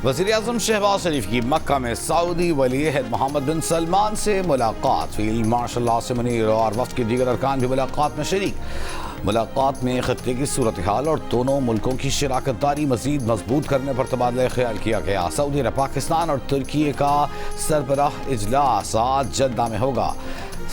वज़ीर-ए-आज़म शहबाज शरीफ की मक्का में सऊदी वली-ए-अहद मोहम्मद बिन सलमान से मुलाकात। फील्ड मार्शल आसिम मुनीर और वफ़द के दीगर अरकान भी मुलाकात में शरीक। मुलाकात में खत्ते की सूरत हाल और दोनों मुल्कों की शराकत दारी मज़ीद मजबूत करने पर तबादला ख्याल किया गया। सऊदी अरब, पाकिस्तान और तुर्की का सरबराह इजलास आज जद्दा में होगा।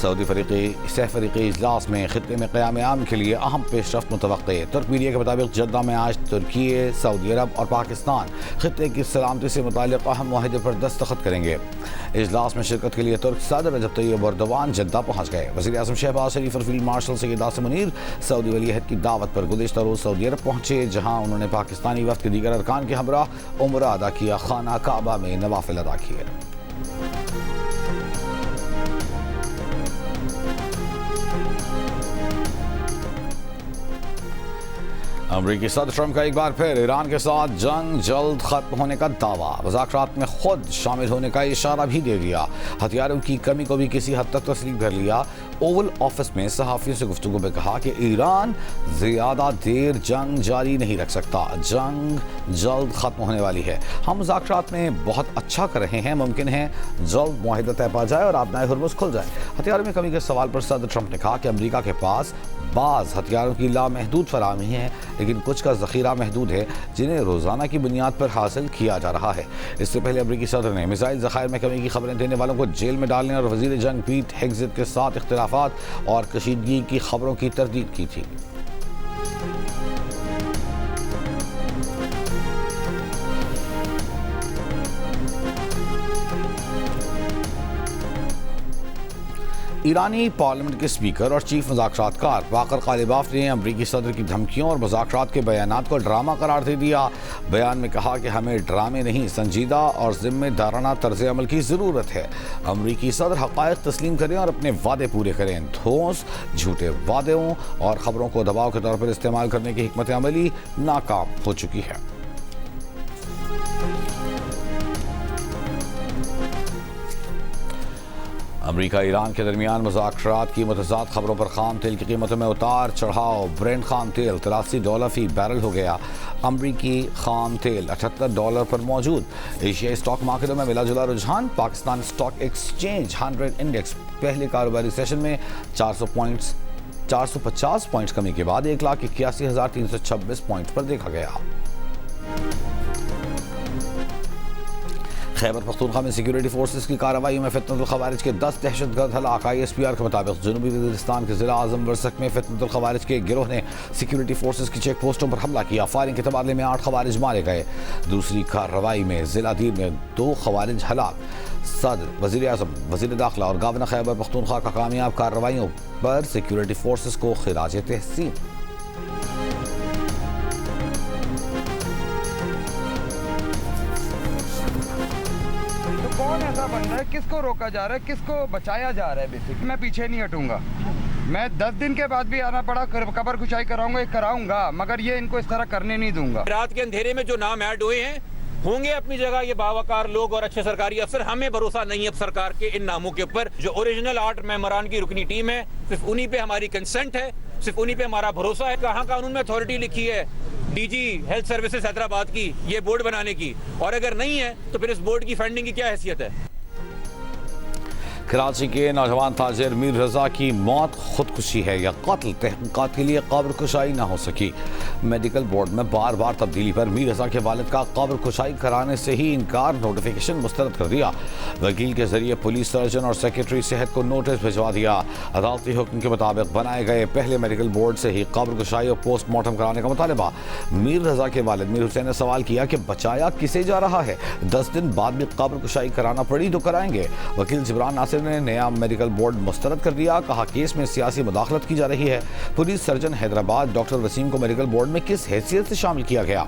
सऊदी फरीक़ी इजलास में खित्ते में क़याम आम के लिए अहम पेशरफ्त मुतवक्के। तुर्क मीडिया के मुताबिक जद्दा में आज तुर्की, सऊदी अरब और पाकिस्तान खित्ते की सलामती से मुताल्लिक़ अहम मुआहदे पर दस्तखत करेंगे। इजलास में शिरकत के लिए तुर्क सदर रजब तैयब एर्दोगान जद्दा पहुँच गए। वज़ीर-ए-आज़म शहबाज शरीफ और field marshal Syed Asim Munir Saudi वली-ए-अहद की दावत पर गुज़िश्ता रोज़ सऊदी अरब पहुँचे, जहाँ उन्होंने पाकिस्तानी वफ़द के दीगर अरकान के हमराह उम्रा अदा किया, खाना काबा में नवाफिल अदा किए। अमरीकी सदर ट्रंप का एक बार फिर ईरान के साथ जंग जल्द खत्म होने का दावा। मुज़ाकरात में खुद शामिल होने का इशारा भी दे दिया। हथियारों की कमी को भी किसी हद तक तस्लीम कर लिया। ओवल ऑफिस में सहाफ़ियों से गुफ्तगू में कहा कि ईरान ज़्यादा देर जंग जारी नहीं रख सकता, जंग जल्द खत्म होने वाली है। हम मुज़ाकरात में बहुत अच्छा कर रहे हैं, मुमकिन है जल्द मुआहिदा तय पा जाए और आबनाए हुर्मुज़ खुल जाए। हथियारों में कमी के सवाल पर सदर ट्रंप ने कहा कि अमरीका के पास बाज़ हथियारों की लामहदूद फराहमी है, लेकिन कुछ का ज़ख़ीरा महदूद है जिन्हें रोज़ाना की बुनियाद पर हासिल किया जा रहा है। इससे पहले अमरीकी सदर ने मिसाइल ज़ख़ायर में कमी की खबरें देने वालों को जेल में डालने और वज़ीर जंग पीट हेग्ज़ेट के साथ इख्तिलाफ़ात और कशीदगी की खबरों की तरदीद की थी। ईरानी पार्लियामेंट के स्पीकर और चीफ मुज़ाकरातकार बाकर कालिबाफ ने अमरीकी सदर की धमकियों और मुज़ाकरात के बयानात को ड्रामा करार दे दिया। बयान में कहा कि हमें ड्रामे नहीं, संजीदा और ज़िम्मेदाराना तर्ज़ अमल की ज़रूरत है। अमरीकी सदर हक़ाइक़ तस्लीम करें और अपने वादे पूरे करें। ठोस झूठे वादों और ख़बरों को दबाव के तौर पर इस्तेमाल करने की हिकमत अमली नाकाम हो चुकी है। अमरीका ईरान के दरमियान मुज़ाकरात की मुतज़ाद खबरों पर खाम तेल की कीमतों में उतार चढ़ाव। ब्रेंट खाम तेल $83 फी बैरल हो गया। अमरीकी खाम तेल $78 पर मौजूद। एशियाई स्टॉक मार्केटों में मिला जुला रुझान। पाकिस्तान स्टॉक एक्सचेंज 100 इंडेक्स पहले कारोबारी सेशन में 450 पॉइंट्स कमी के बाद 1,81,326 पॉइंट पर देखा गया। खैबर पख्तूनख्वा में सिक्योरिटी फोर्सेस की कार्रवाई में फितनतुल खवारिज के 10 दहशतगर्द हलाक। ISPR के मुताबिक जनूबी वज़ीरिस्तान के ज़िला आज़म वर्सक में फितनतुल खवारिज के गिरोह ने सिक्योरिटी फोर्सेस की चेक पोस्टों पर हमला किया। फायरिंग के तबादले में 8 खवारिज मारे गए। दूसरी कार्रवाई में ज़िला दीर में 2 खवारिज हलाक। सदर, वज़ीर-ए-आज़म, वज़ीर दाखिला और गवर्नर खैबर पख्तूनख्वा का कामयाब कार्रवाइयों पर सिक्योरिटी फोर्सेस को खिराज तहसीन। कौन ऐसा बंदा है, किसको रोका जा रहा है, किसको बचाया जा रहा है? बेसिक मैं पीछे नहीं हटूंगा। मैं 10 दिन के बाद भी आना पड़ा कबर कुशाई कराऊंगा, मगर ये इनको इस तरह करने नहीं दूंगा। रात के अंधेरे में जो नाम ऐड हुए हैं होंगे अपनी जगह ये बावकार लोग और अच्छे सरकारी अफसर। हमें भरोसा नहीं है अब सरकार के इन नामों के ऊपर। जो ओरिजिनल 8 मेंबरान की रुकनी टीम है, सिर्फ उन्हीं पे हमारी कंसेंट है, सिर्फ उन्हीं पे हमारा भरोसा है। कहाँ कानून में अथॉरिटी लिखी है DG हेल्थ सर्विसेज हैदराबाद की ये बोर्ड बनाने की? और अगर नहीं है तो फिर इस बोर्ड की फंडिंग की क्या हैसियत है? कराची के नौजवान ताजिर मीर रजा की मौत खुदकुशी है या कत्ल, तहकीकात के लिए कब्र कुशाई ना हो सकी। मेडिकल बोर्ड में बार बार तब्दीली पर मीर रजा के वालिद का कब्र कुशाई कराने से ही इनकार, नोटिफिकेशन मुस्तरद कर दिया। वकील के जरिए पुलिस सर्जन और सेक्रेटरी सेहत को नोटिस भिजवा दिया। अदालती हुक्म के मुताबिक बनाए गए पहले मेडिकल बोर्ड से ही कब्र कुशाई और पोस्टमार्टम कराने का मुतालबा। मीर रजा के वालिद मीर हुसैन ने सवाल किया कि बचाया किसे जा रहा है? 10 दिन बाद भी कब्र कुशाई कराना पड़ी तो कराएंगे। वकील जिब्रान नासिर ने नया मेडिकल बोर्ड मुस्तरद कर दिया। कहा केस में सियासी मुदाखलत की जा रही है। Police surgeon Hyderabad doctor Waseem को मेडिकल बोर्ड में किस हैसियत से शामिल किया गया?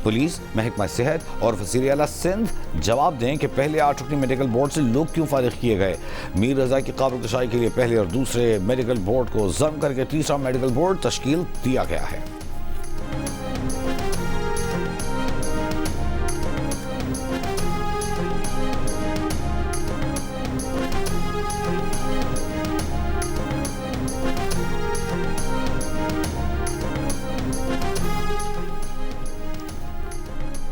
पुलिस, महकमा सेहत और वज़ीर आला सिंध जवाब दें कि पहले 8 रुकनी मेडिकल बोर्ड से लोग क्यों फारिग किए गए। मीर रजा की कब्र कुशाई के लिए पहले और दूसरे मेडिकल बोर्ड को जम करके तीसरा मेडिकल बोर्ड तश्कील दिया गया है।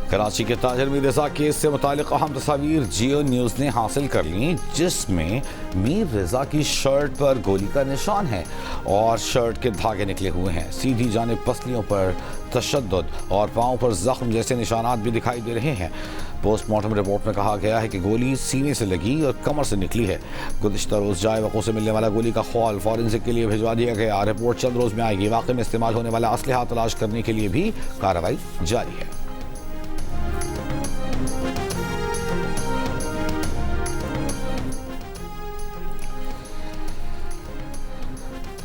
कराची के ताजर मीर रजा केस से मुतालिक अहम तस्वीर जियो न्यूज़ ने हासिल कर ली, जिसमें मीर रजा की शर्ट पर गोली का निशान है और शर्ट के धागे निकले हुए हैं। सीधी जानिब पसलियों पर तशद्दुद और पाँव पर जख्म जैसे निशानात भी दिखाई दे रहे हैं। पोस्टमार्टम रिपोर्ट में कहा गया है कि गोली सीने से लगी और कमर से निकली है। गुज़िश्ता रोज़ जाए वक़्त से मिलने वाला गोली का खौल फॉरेंसिक के लिए भिजवा दिया गया। रिपोर्ट चंद रोज़ में आएगी। वाक़े में इस्तेमाल होने वाला असलहा तलाश करने के लिए भी कार्रवाई जारी है।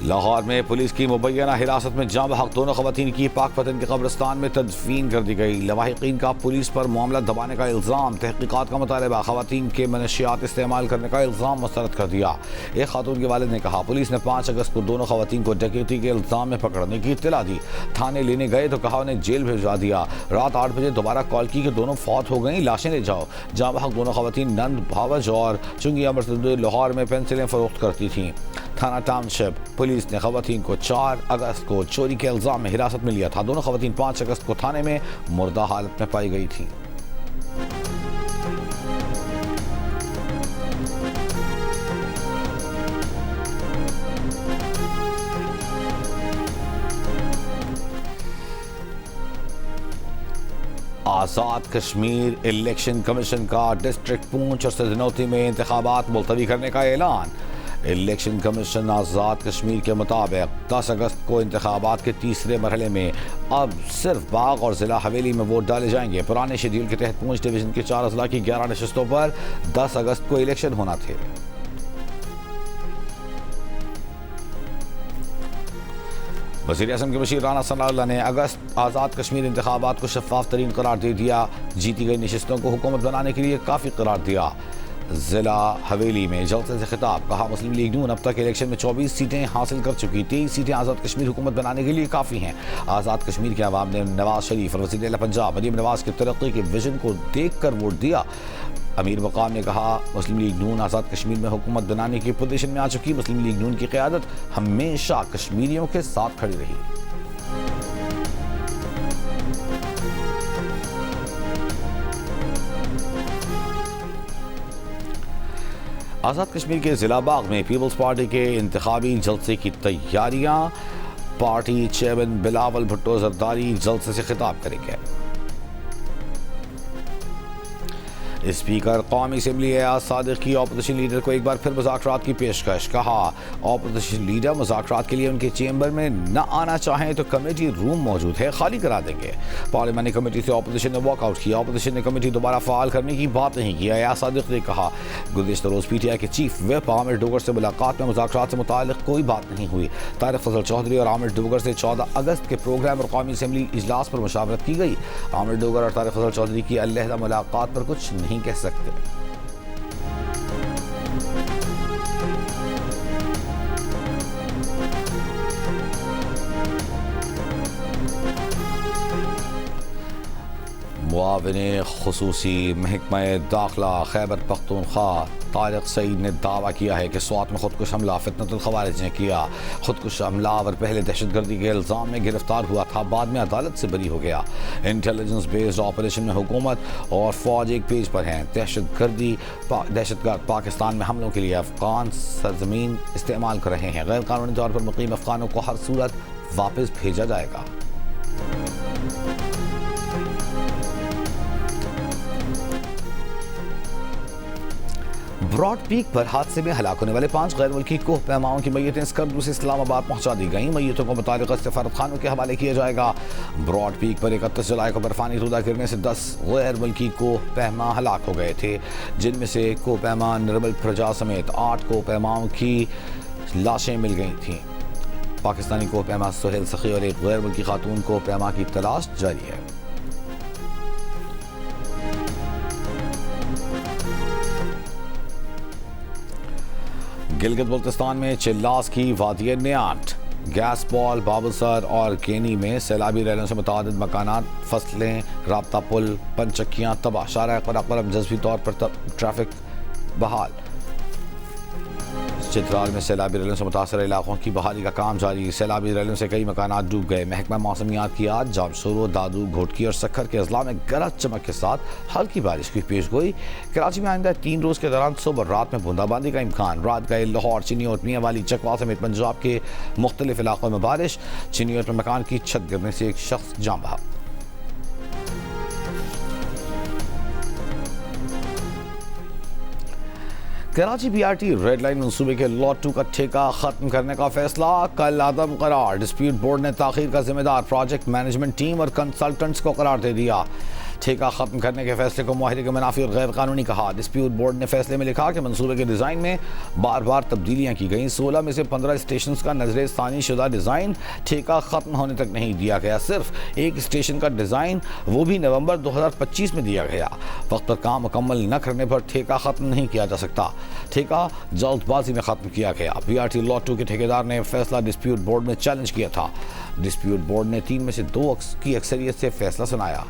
लाहौर में पुलिस की मुबैना हिरासत में जाम हक दोनों खवातीन की पाकपतन के कब्रिस्तान में तदफीन कर दी गई। लवाहिकीन का पुलिस पर मामला दबाने का इल्ज़ाम, तहकीकात का मुतालबा, खवातीन के मनशियात इस्तेमाल करने का इल्ज़ाम मुस्तरद कर दिया। एक खातून के वालिद ने कहा, पुलिस ने 5 अगस्त को दोनों खवातीन को डकैती के इल्ज़ाम में पकड़ने की इत्तला दी। थाने लेने गए तो कहा उन्हें जेल भिजवा दिया। रात 8 बजे दोबारा कॉल की कि दोनों फौत हो गई, लाशें ले जाओ। जाम हक दोनों खवातीन नंद भावज और चुंगिया मरतद लाहौर में पेंसिलें फरोख्त करती थीं। थाना टाउनशिप पुलिस ने खवातीन को 4 अगस्त को चोरी के इल्ज़ाम में हिरासत में लिया था। दोनों खवातीन 5 अगस्त को थाने में मुर्दा हालत में पाई गई थी। आज़ाद कश्मीर इलेक्शन कमीशन का डिस्ट्रिक्ट पूंछ और सदनौती में इंतखाबात मुलतवी करने का ऐलान। इलेक्शन कमीशन आज़ाद कश्मीर के मुताबिक 10 अगस्त को इंतखाबात के तीसरे मरहले में अब सिर्फ बाग और ज़िला हवेली में वोट डाले जाएंगे। पुराने शेड्यूल के तहत पूंछ डिवीज़न के 4 अजला की 11 नशस्तों पर 10 अगस्त को इलेक्शन होना थे। वज़ीर आज़म के मुशीर राना सनाउल्लाह ने अगस्त आज़ाद कश्मीर इंतखाबात को शफाफ तरीन करार दे दिया। जीती गई नशस्तों को हुकूमत बनाने के लिए काफ़ी करार दिया। ज़िला हवेली में जलसे से खिताब, कहा मुस्लिम लीग नून अब तक इलेक्शन में 24 सीटें हासिल कर चुकी। 23 सीटें आज़ाद कश्मीर हुकूमत बनाने के लिए काफ़ी हैं। आज़ाद कश्मीर के अवाम ने नवाज शरीफ और वज़ीर आला पंजाब मरीम नवाज के तरक्की के विजन को देख कर वोट दिया। अमीर मकाम ने कहा, मुस्लिम लीग नून आज़ाद कश्मीर में हुकूमत बनाने की पोजीशन में आ चुकी। मुस्लिम लीग नून की क़यादत हमेशा कश्मीरियों के साथ खड़ी रही। आज़ाद कश्मीर के ज़िला बाग में पीपल्स पार्टी के इंतखाबी जलसे की तैयारियां। पार्टी चेयरमैन बिलावल भुट्टो जरदारी जलसे से खिताब करेंगे। स्पीकर कौमी असम्बली एयाज सादिक की अपोजिशन लीडर को एक बार फिर मुज़ाकरात की पेशकश। कहा, अपोजिशन लीडर मुज़ाकरात के लिए उनके चेंबर में न आना चाहें तो कमेटी रूम मौजूद है, खाली करा देंगे। पार्लियामानी कमेटी से अपोजिशन ने वॉकआउट किया। अपोजिशन ने कमेटी दोबारा फ़ाल करने की बात नहीं की। एयाज सादिक ने कहा, गुज़िश्ता रोज़ PTI के चीफ व्हिप आमिर डोगर से मुलाकात में मुज़ाकरात से मुताल्लिक़ कोई बात नहीं हुई। तारिक फजल चौधरी और आमिर डोगर से 14 अगस्त के प्रोग्राम और कौमी असम्बली इजलास पर मुशावरत की गई। आमिर डोगर और तारिक फजल चौधरी की अलहदा मुलाकात पर कुछ नहीं कह सकते। मुआविन खुसूसी महकमा दाखिला खैबर पख्तूनख्वा तारिक सईद ने दावा किया है कि स्वात में खुदकुश हमला फितनतुल खवारिज ने किया। खुदकुश हमलावर पहले दहशतगर्दी के इल्ज़ाम में गिरफ्तार हुआ था, बाद में अदालत से बरी हो गया। इंटेलिजेंस बेस्ड ऑपरेशन में हुकूमत और फौज एक पेज पर हैं। दहशतगर्द पाकिस्तान में हमलों के लिए अफगान सरजमीन इस्तेमाल कर रहे हैं। गैर कानूनी तौर पर मुकीम अफगानों को हर सूरत वापस भेजा जाएगा। ब्रॉड पीक पर हादसे में हलाक होने वाले 5 गैर मुल्की कोह पैमाओं की मैयतें स्कर्दू से इस्लामाबाद पहुंचा दी गई। मैयतों को मुतालिका सफारतखानों के हवाले किया जाएगा। ब्रॉड पीक पर 31 जुलाई को बर्फानी रूदा गिरने से 10 गैर मुल्की कोह पैमा हलाक हो गए थे, जिनमें से कोह पैमा निर्मल प्रजा समेत 8 कोह पैमाओं की लाशें मिल गई थीं। पाकिस्तानी कोह पैमा सुहेल सखी और एक गैर मुल्की खातून कोह पैमा की तलाश जारी है। गिलगित बल्तिस्तान में चिल्लास की वादी नियाट, गैस बॉल, बाबुसर और केनी में सैलाबी रैलों से मुतादिद मकानात, फसलें, राब्ता पुल, पंचक्कियाँ तबाह। शारा क़रक़रम जज़वी तौर पर ट्रैफिक बहाल। चित्राल में सैलाबी रैलियों से मुतासर इलाकों की बहाली का काम जारी। सैलाबी रैलियों से कई मकानात डूब गए। महकमा मौसमियात की आज जामशोरो, दादू, घोटकी और सक्खर के अजला में गरज चमक के साथ हल्की बारिश की पेश गोई। कराची में आइंदा 3 रोज के दौरान सुबह रात में बूंदाबांदी का इम्कान। रात गए लाहौर, चिनियोट, मियांवाली, चकवाल समेत पंजाब के मुख्तलिफ इलाकों में बारिश। चिनियोट में मकान की छत गिरने से एक शख्स जान बहा। कराची बीआरटी रेड लाइन मंसूबे के लॉट 2 का ठेका खत्म करने का फैसला कल आदम करार। डिस्प्यूट बोर्ड ने ताखीर का जिम्मेदार प्रोजेक्ट मैनेजमेंट टीम और कंसल्टेंट्स को करार दे दिया। ठेका खत्म करने के फैसले को मुआहदे के मुनाफी और गैर कानूनी कहा। डिस्प्यूट बोर्ड ने फैसले में लिखा कि मंसूबे के डिज़ाइन में बार बार तब्दीलियाँ की गई। 16 में से 15 स्टेशन का नजर सानी शुदा डिज़ाइन ठेका खत्म होने तक नहीं दिया गया। सिर्फ एक स्टेशन का डिज़ाइन, वो भी नवंबर 2025 में दिया गया। वक्त पर काम मुकम्मल न करने पर ठेका खत्म नहीं किया जा सकता। ठेका जल्दबाजी में खत्म किया गया। बीआरटी लॉट 2 के ठेकेदार ने फैसला डिस्प्यूट बोर्ड में चैलेंज किया था। डिस्प्यूट बोर्ड ने 3 में से 2 की अक्सरियत से फैसला सुनाया।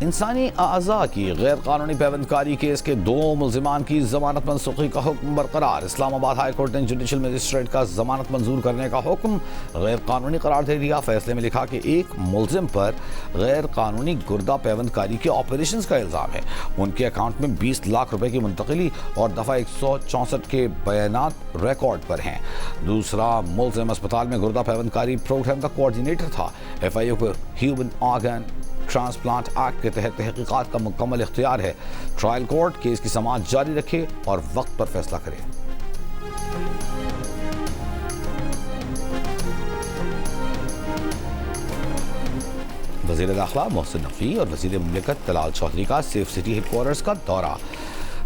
इंसानी आज़ा की गैर कानूनी पैबंदकारी केस के 2 मुल्जिमान की जमानत मनसूखी का हुक्म बरकरार। इस्लामाबाद हाई कोर्ट ने जुडिशल मजिस्ट्रेट का जमानत मंजूर करने का हुक्म गैर कानूनी करार दे दिया। फैसले में लिखा कि एक मुल्जिम पर गैर कानूनी गुर्दा पैबंदकारी के ऑपरेशंस का इल्ज़ाम है। उनके अकाउंट में 20 लाख रुपए की मुंतकिली और दफ़ा 164 के बयानात रिकॉर्ड पर हैं। दूसरा मुल्जिम अस्पताल में गुर्दा पैबंदकारी प्रोग्राम का कोऑर्डिनेटर था। FIU पर ह्यूमन ऑर्गन ट्रांसप्लांट एक्ट के तहत तहकीकात का मुकम्मल इख्तियार है। ट्रायल कोर्ट केस की समाअत जारी रखे और वक्त पर फैसला करे। वज़ीर दाखिला मोहसिन नकवी और वज़ीर मुमलिकत तलाल चौधरी का सेफ सिटी हेडक्वार्टर्स का दौरा।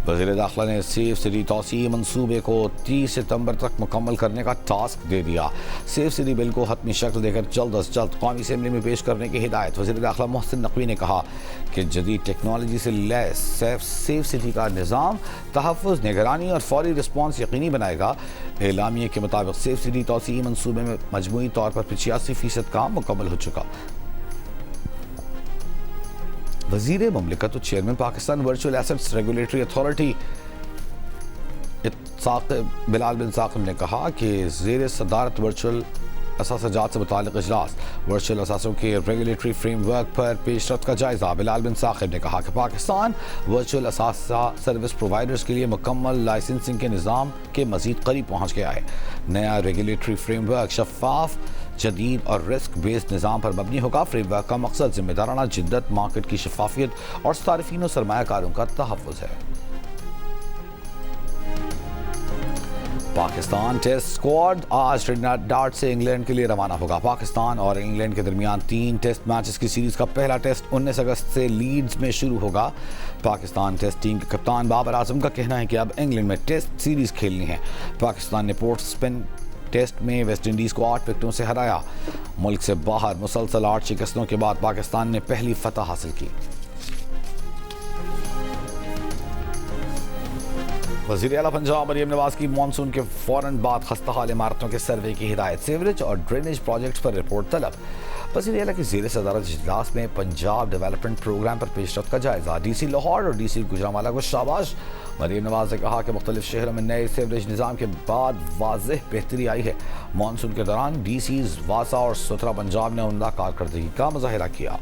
वज़ीर दाखिला ने सेफ सिटी तौसीई मंसूबे को 30 सितंबर तक मुकम्मल करने का टास्क दे दिया। सेफ सिटी बिल को हतमी शक्ल देकर जल्द अज जल्द कौमी असम्बली में पेश करने की हिदायत। वज़ीर दाखिला मोहसिन नकवी ने कहा कि जदीद टेक्नोलॉजी से लैस सेफ सिटी का निज़ाम तहफ़्फ़ुज़, निगरानी और फौरी रिस्पॉन्स यकीनी बनाएगा। एलामिया के मुताबिक सेफ सिटी तौसीई मंसूबे में मजमूई तौर पर 85% काम मुकम्मल हो चुका। वज़ीर मुमलिकत और chairman Pakistan virtual assets regulatory authority Bilal bin Saqib ने कहा कि ज़ेर सदारत वर्चुअल असासाजात से मुताल्लिक़ इजलास वर्चुअल असासों के रेगुलेटरी फ्रेमवर्क पर पेशरफ्त का जायज़ा। बिलाल बिन साकिब ने कहा कि पाकिस्तान वर्चुअल असासा सर्विस प्रोवाइडर्स के लिए मुकम्मल लाइसेंसिंग के निज़ाम के मज़ीद करीब पहुँच गया है। नया रेगुलेटरी फ्रेमवर्क शफाफ, जदीद और रिस्क बेस्ड निज़ाम पर मबनी होगा। फ्रेमवर्क का मकसद जिम्मेदाराना जिद्दत, मार्केट की शफाफियत और सारिफीन और सरमायाकारों का तहफ़्फ़ुज़ है। पाकिस्तान टेस्ट स्क्वाड आज ट्रिनिडाड से इंग्लैंड के लिए रवाना होगा। पाकिस्तान और इंग्लैंड के दरमियान 3 टेस्ट मैचेस की सीरीज का पहला टेस्ट 19 अगस्त से लीड्स में शुरू होगा। पाकिस्तान टेस्ट टीम के कप्तान बाबर आजम का कहना है कि अब इंग्लैंड में टेस्ट सीरीज खेलनी है। पाकिस्तान ने पोर्ट स्पेन टेस्ट में वेस्ट इंडीज़ को 8 विकेटों से हराया। मुल्क से बाहर मुसलसल 8 शिकस्तों के बाद पाकिस्तान ने पहली फतह हासिल की। वज़ीर आला पंजाब मरियम नवाज की मानसून के फौरन बाद खस्ता हाल इमारतों के सर्वे की हिदायत। सीवरेज और ड्रेनेज प्रोजेक्ट पर रिपोर्ट तलब। वज़ीर आला की ज़ेर सदारत इजलास में पंजाब डेवलपमेंट प्रोग्राम पर पेशरफ्त का जायज़ा। DC लाहौर और DC गुजरांवाला को शाबाश। मरियम नवाज ने कहा कि मुख्तलिफ शहरों में नए सीवरेज निज़ाम के बाद वाज़ेह बेहतरी आई है। मानसून के दौरान DCs वासा और सुथरा पंजाब ने उम्दा कारकर्दगी का मुजाहिरा किया।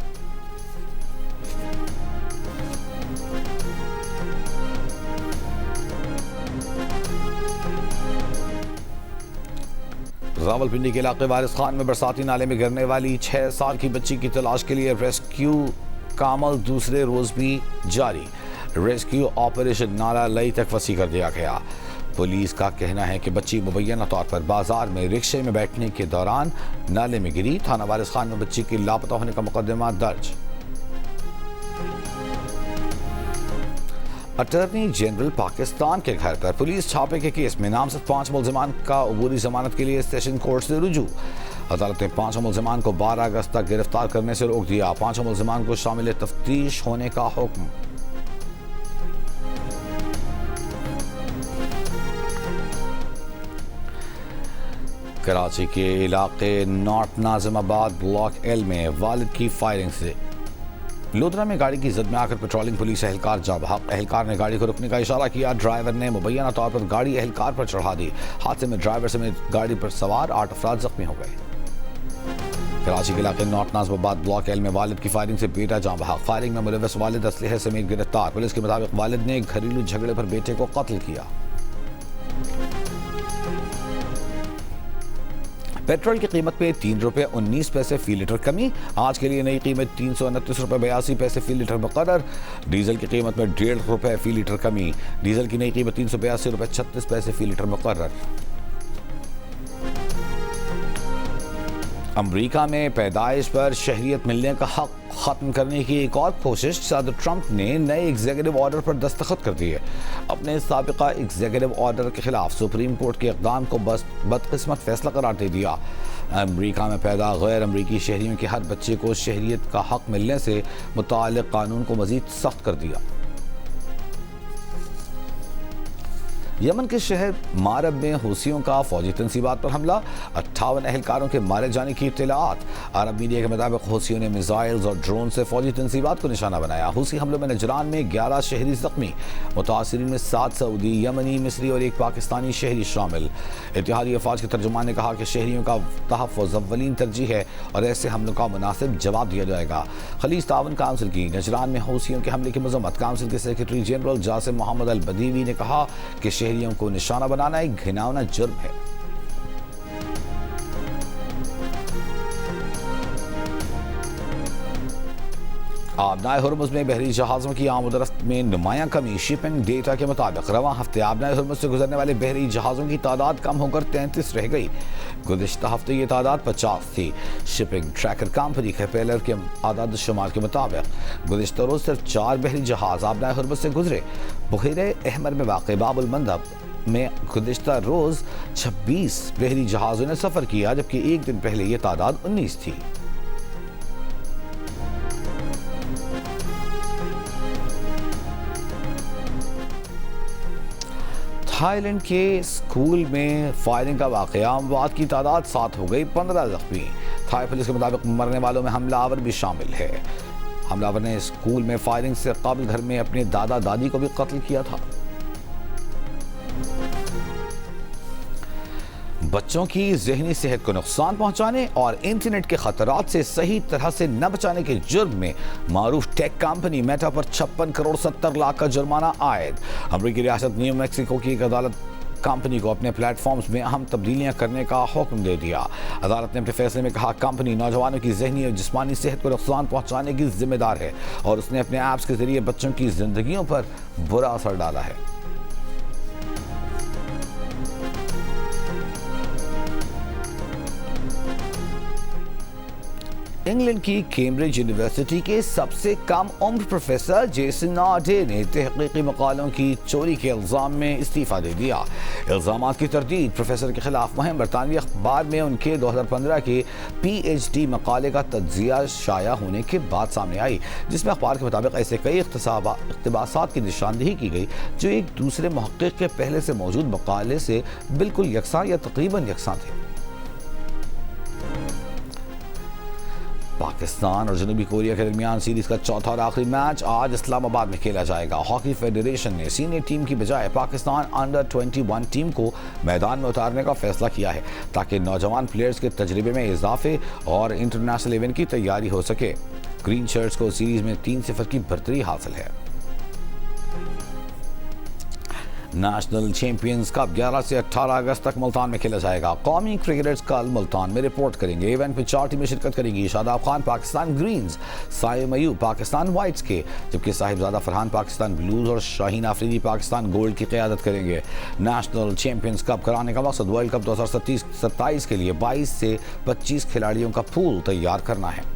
रावलपिंडी के इलाके वारिस खान में बरसाती नाले में गिरने वाली 6 साल की बच्ची की तलाश के लिए रेस्क्यू का अमल दूसरे रोज भी जारी। रेस्क्यू ऑपरेशन नाला लई तक वसी कर दिया गया। पुलिस का कहना है कि बच्ची मुबैना तौर पर बाजार में रिक्शे में बैठने के दौरान नाले में गिरी। थाना वारिस खान में बच्ची की लापता होने का मुकदमा दर्ज। अटॉर्नी जनरल पाकिस्तान के घर पर पुलिस छापे के केस में नामजद 5 मुल्जिमान का अबूरी जमानत के लिए सेशन कोर्ट से रुजू। अदालत ने 5 मुल्जिमान को 12 अगस्त तक गिरफ्तार करने से रोक दिया। 5 मुल्जिमान को शामिल तफ्तीश होने का हुक्म। कराची के इलाके नॉर्थ नाजिमाबाद ब्लॉक L में वालिद की फायरिंग से लोधरा में गाड़ी की जद में आकर पेट्रोलिंग पुलिस एहलकार जा बहक। एहलकार ने गाड़ी को रुकने का इशारा किया। ड्राइवर ने मुबैना तौर पर गाड़ी एहलकार पर चढ़ा दी। हादसे में ड्राइवर समेत गाड़ी पर सवार 8 अफराद जख्मी हो गए। कराची के इलाके नॉर्थ नाज़िमाबाद ब्लॉक एल में वालिद की फायरिंग से बेटा जाँ बहक। फायरिंग में मुलव्वस वालिद असलहे समेत गिरफ्तार। पुलिस के मुताबिक वालिद ने घरेलू झगड़े पर बेटे को कत्ल किया। पेट्रोल की कीमत में 3 रुपये 19 पैसे फी लीटर कमी। आज के लिए नई कीमत 329 रुपये 82 पैसे फी लीटर मुकर्रर। डीजल की कीमत में 1.5 रुपये फी लीटर कमी। डीजल की नई कीमत 382 रुपये 36 पैसे फी लीटर मुकर्रर। अमरीका में पैदाइश पर शहरियत मिलने का हक खत्म करने की एक और कोशिश। सदर ट्रंप ने नए एग्जीक्यूटिव ऑर्डर पर दस्तखत कर दिए। अपने साबिका एग्जीक्यूटिव ऑर्डर के खिलाफ सुप्रीम कोर्ट के इक़दाम को बदकिस्मत फैसला करार दे दिया। अमरीका में पैदा गैर अमरीकी शहरियों के हर बच्चे को शहरियत का हक मिलने से मुताल्लिक़ कानून को मज़ीद सख्त कर दिया। यमन के शहर मारब में हूसियों का फौजी तनसीबात पर हमला। 58 एहलकारों के मारे जाने की इत्तलात। अरब मीडिया के मुताबिक हूसियों ने मिसाइल्स और ड्रोन से फौजी तनसीबात को निशाना बनाया। हूसी हमलों में नजरान में 11 शहरी जख्मी। मुतासिरीन में 7 सऊदी, यमनी, मिस्री और एक पाकिस्तानी शहरी शामिल। इत्तेहादी अफवाज के तर्जुमान ने कहा कि शहरियों का तहफ़्फ़ुज़ अव्वलीन तरजीह है और ऐसे हमलों का मुनासिब जवाब दिया जाएगा। खलीज तावन काउंसिल की नजरान में हूसियों के हमले की मज़म्मत। काउंसिल के सेक्रेटरी जनरल जासिम मोहम्मद अल बदीवी ने कहा कि शहरियों को निशाना बनाना एक घिनौना जुर्म है। आबनाए हुर्मुज़ में बहरी जहाज़ों की आमद-ओ-रफ्त में नुमायां कमी। शिपिंग डेटा के मुताबिक रवां हफ्ते आबनाए हुर्मुज़ से गुजरने वाले बहरी जहाज़ों की तादाद कम होकर 33 रह गई। गुज़िश्ता हफ्ते ये तादाद 50 थी। शिपिंग ट्रैकर कंपनी कैपेलर के आदाद शुमार के मुताबिक गुज़िश्ता रोज़ सिर्फ 4 बहरी जहाज़ आबनाए हुर्मुज़ से गुजरे। बहरे अहमर में वाक़ बाबुल मंदब में गुज़िश्ता रोज़ 26 बहरी जहाज़ों ने सफ़र किया, जबकि एक दिन पहले ये तादाद 19 थी। थाईलैंड के स्कूल में फायरिंग का वाक़या। अमवात की तादाद 7 हो गई, 15 जख्मी। थाई पुलिस के मुताबिक मरने वालों में हमलावर भी शामिल है। हमलावर ने स्कूल में फायरिंग से कबल घर में अपने दादा दादी को भी कत्ल किया था। बच्चों की ज़हनी सेहत को नुकसान पहुंचाने और इंटरनेट के खतरात से सही तरह से न बचाने के जुर्म में मारूफ टेक कंपनी मेटा पर 56 करोड़ 70 लाख का जुर्माना आयद। अमरीकी रियासत न्यू मैक्सिको की एक अदालत कंपनी को अपने प्लेटफॉर्म्स में अहम तब्दीलियां करने का हुक्म दे दिया। अदालत ने अपने फैसले में कहा कंपनी नौजवानों की ज़हनी और जिस्मानी सेहत को नुकसान पहुंचाने की जिम्मेदार है और उसने अपने ऐप्स के जरिए बच्चों की जिंदगियों पर बुरा असर डाला है। इंग्लैंड की कैम्ब्रिज यूनिवर्सिटी के सबसे कम उम्र प्रोफेसर जेसन नाडे ने तहकीकी मकालों की चोरी के इल्ज़ाम में इस्तीफ़ा दे दिया। इल्ज़ामात की तरदीद प्रोफेसर के खिलाफ मुहिम बरतानवी अखबार में उनके 2015 के PhD मकाले का तज्ज़िया शाया होने के बाद सामने आई, जिसमें अखबार के मुताबिक ऐसे कई इक़्तिबासात की निशानदेही की गई जो एक दूसरे मुहक्किक के पहले से मौजूद मकाले से बिल्कुल यकसां या तकरीबन यकसां थे। पाकिस्तान और जनूबी कोरिया के दरमियान सीरीज का चौथा और आखिरी मैच आज इस्लामाबाद में खेला जाएगा। हॉकी फेडरेशन ने सीनियर टीम की बजाय पाकिस्तान अंडर 21 टीम को मैदान में उतारने का फैसला किया है ताकि नौजवान प्लेयर्स के तजर्बे में इजाफे और इंटरनेशनल इवेंट की तैयारी हो सके। ग्रीन शर्ट्स को सीरीज में 3-0 की बढ़तरी हासिल है। नेशनल चैंपियंस कप 11 से 18 अगस्त तक मुल्तान में खेला जाएगा। कौमी क्रिकेटर्स कल मुल्तान में रिपोर्ट करेंगे। इवेंट में 4 टीमें शिरकत करेंगी। शादाब खान पाकिस्तान ग्रीन्स, साइम अयूब पाकिस्तान वाइट्स के, जबकि साहिबजादा फरहान पाकिस्तान ब्लूज और शाहीन आफरीदी पाकिस्तान गोल्ड की क़यादत करेंगे। नेशनल चैंपियंस कप कराने का मकसद वर्ल्ड कप 2027 के लिए 22 से 25 खिलाड़ियों का पूल तैयार करना है।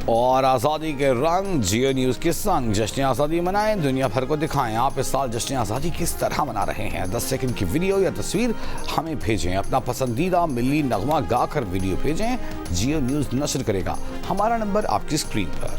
और आज़ादी के रंग जियो न्यूज़ के संग जश्न आज़ादी मनाएं, दुनिया भर को दिखाएं आप इस साल जश्न आज़ादी किस तरह मना रहे हैं। 10 सेकंड की वीडियो या तस्वीर हमें भेजें। अपना पसंदीदा मिली नगमा गाकर वीडियो भेजें। जियो न्यूज़ नशर करेगा। हमारा नंबर आपकी स्क्रीन पर।